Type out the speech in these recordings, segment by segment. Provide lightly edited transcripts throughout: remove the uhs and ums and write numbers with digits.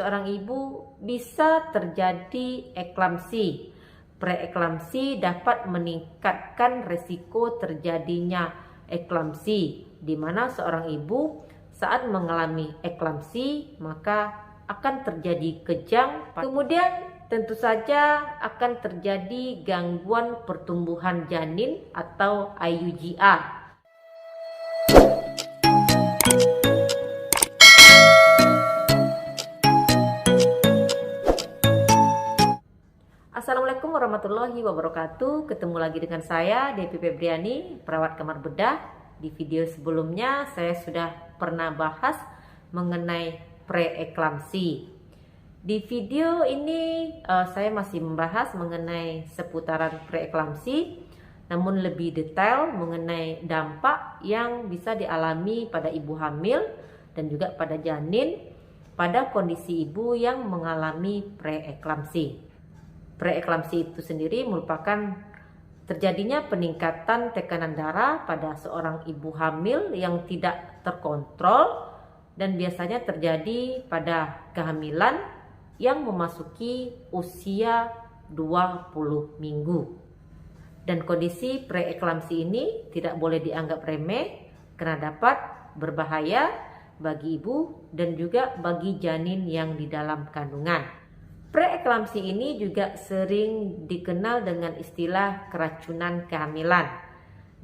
seorang ibu bisa terjadi eklamsi. Preeklamsi dapat meningkatkan risiko terjadinya eklamsi, di mana seorang ibu saat mengalami eklamsi maka akan terjadi kejang. Kemudian tentu saja akan terjadi gangguan pertumbuhan janin atau IUGR. Assalamualaikum warahmatullahi wabarakatuh. Ketemu lagi dengan saya Devi Febriani, perawat kamar bedah. Di video sebelumnya saya sudah pernah bahas mengenai preeklamsi. Di video ini saya masih membahas mengenai seputaran preeklamsi, namun lebih detail mengenai dampak yang bisa dialami pada ibu hamil dan juga pada janin pada kondisi ibu yang mengalami preeklamsi. Preeklamsi itu sendiri merupakan terjadinya peningkatan tekanan darah pada seorang ibu hamil yang tidak terkontrol dan biasanya terjadi pada kehamilan yang memasuki usia 20 minggu. Dan kondisi preeklamsi ini tidak boleh dianggap remeh karena dapat berbahaya bagi ibu dan juga bagi janin yang di dalam kandungan. Preeklamsi ini juga sering dikenal dengan istilah keracunan kehamilan.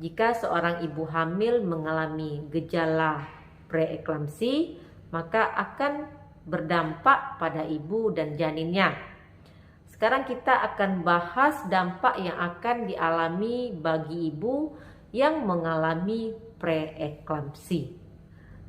Jika seorang ibu hamil mengalami gejala preeklamsi, maka akan berdampak pada ibu dan janinnya. Sekarang kita akan bahas dampak yang akan dialami bagi ibu yang mengalami preeklamsi.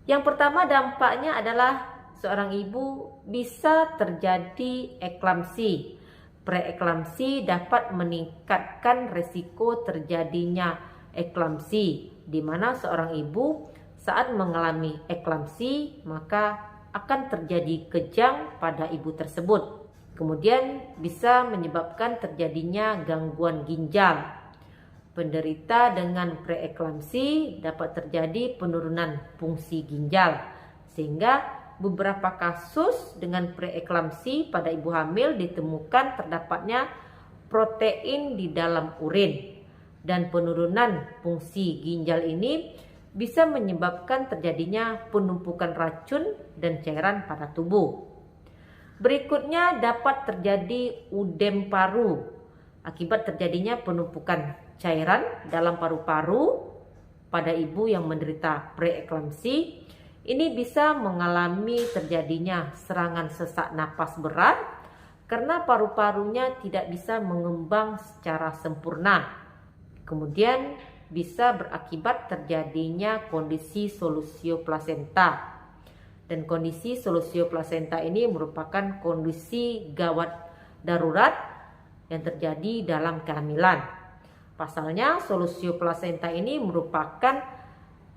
Yang pertama dampaknya adalah seorang ibu bisa terjadi eklamsi. Preeklamsi dapat meningkatkan risiko terjadinya eklamsi, di mana seorang ibu saat mengalami eklamsi maka akan terjadi kejang pada ibu tersebut. Kemudian bisa menyebabkan terjadinya gangguan ginjal. Penderita dengan preeklamsi dapat terjadi penurunan fungsi ginjal, sehingga beberapa kasus dengan preeklamsi pada ibu hamil ditemukan terdapatnya protein di dalam urin, dan penurunan fungsi ginjal ini bisa menyebabkan terjadinya penumpukan racun dan cairan pada tubuh. Berikutnya dapat terjadi udem paru akibat terjadinya penumpukan cairan dalam paru-paru pada ibu yang menderita preeklamsi. Ini bisa mengalami terjadinya serangan sesak napas berat karena paru-parunya tidak bisa mengembang secara sempurna. Kemudian bisa berakibat terjadinya kondisi solusio plasenta. Dan kondisi solusio plasenta ini merupakan kondisi gawat darurat yang terjadi dalam kehamilan. Pasalnya solusio plasenta ini merupakan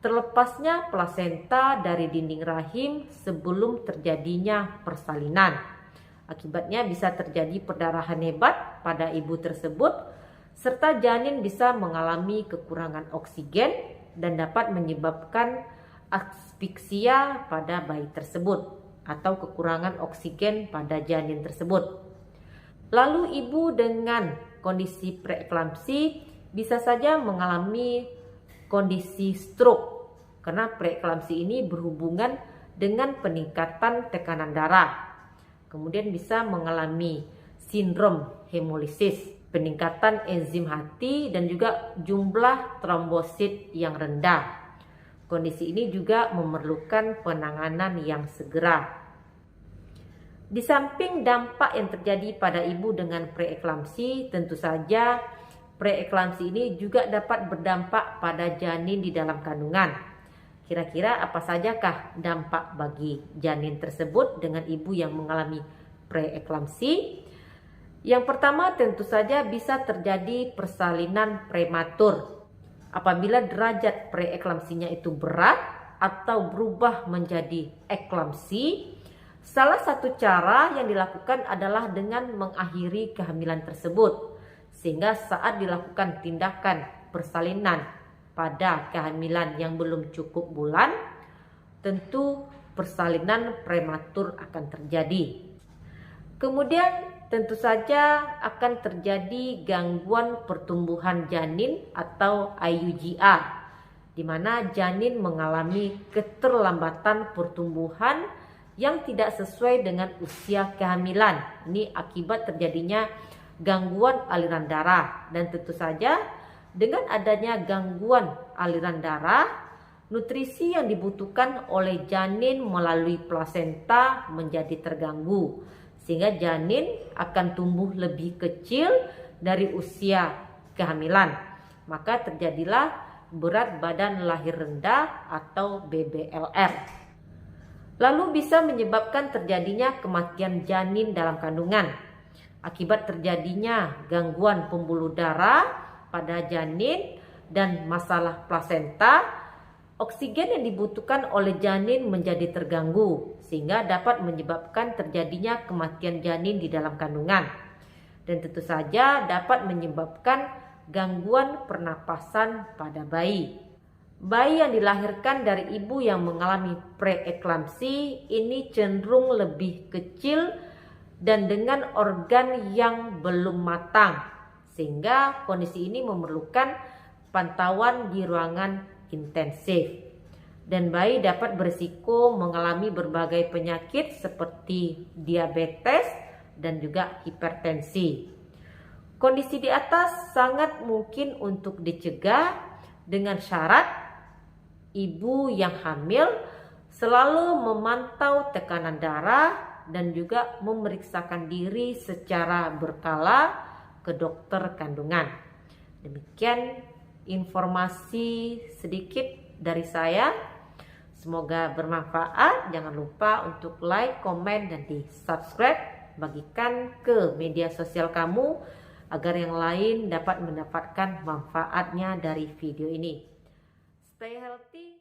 terlepasnya plasenta dari dinding rahim sebelum terjadinya persalinan. Akibatnya bisa terjadi perdarahan hebat pada ibu tersebut, serta janin bisa mengalami kekurangan oksigen dan dapat menyebabkan asfiksia pada bayi tersebut atau kekurangan oksigen pada janin tersebut. Lalu ibu dengan kondisi preeklamsi bisa saja mengalami kondisi stroke karena preeklamsi ini berhubungan dengan peningkatan tekanan darah. Kemudian bisa mengalami sindrom hemolisis, peningkatan enzim hati dan juga jumlah trombosit yang rendah. Kondisi ini juga memerlukan penanganan yang segera. Di samping dampak yang terjadi pada ibu dengan preeklamsi, tentu saja preeklamsi ini juga dapat berdampak pada janin di dalam kandungan. Kira-kira apa sajakah dampak bagi janin tersebut dengan ibu yang mengalami preeklamsi? Yang pertama tentu saja bisa terjadi persalinan prematur. Apabila derajat preeklamsinya itu berat atau berubah menjadi eklamsi, salah satu cara yang dilakukan adalah dengan mengakhiri kehamilan tersebut. Sehingga saat dilakukan tindakan persalinan pada kehamilan yang belum cukup bulan, tentu persalinan prematur akan terjadi. Kemudian tentu saja akan terjadi gangguan pertumbuhan janin atau IUGR, di mana janin mengalami keterlambatan pertumbuhan yang tidak sesuai dengan usia kehamilan. Ini akibat terjadinya gangguan aliran darah, dan tentu saja dengan adanya gangguan aliran darah, nutrisi yang dibutuhkan oleh janin melalui plasenta menjadi terganggu, sehingga janin akan tumbuh lebih kecil dari usia kehamilan. Maka terjadilah berat badan lahir rendah atau BBLR. Lalu bisa menyebabkan terjadinya kematian janin dalam kandungan akibat terjadinya gangguan pembuluh darah pada janin dan masalah plasenta. Oksigen yang dibutuhkan oleh janin menjadi terganggu, sehingga dapat menyebabkan terjadinya kematian janin di dalam kandungan. Dan tentu saja dapat menyebabkan gangguan pernapasan pada bayi. Bayi yang dilahirkan dari ibu yang mengalami preeklamsi ini cenderung lebih kecil dan dengan organ yang belum matang, sehingga kondisi ini memerlukan pantauan di ruangan intensif. Dan bayi dapat berisiko mengalami berbagai penyakit seperti diabetes dan juga hipertensi. Kondisi di atas sangat mungkin untuk dicegah dengan syarat ibu yang hamil selalu memantau tekanan darah dan juga memeriksakan diri secara berkala ke dokter kandungan. Demikian informasi sedikit dari saya. Semoga bermanfaat. Jangan lupa untuk like, komen, dan di subscribe. Bagikan ke media sosial kamu agar yang lain dapat mendapatkan manfaatnya dari video ini. Stay healthy.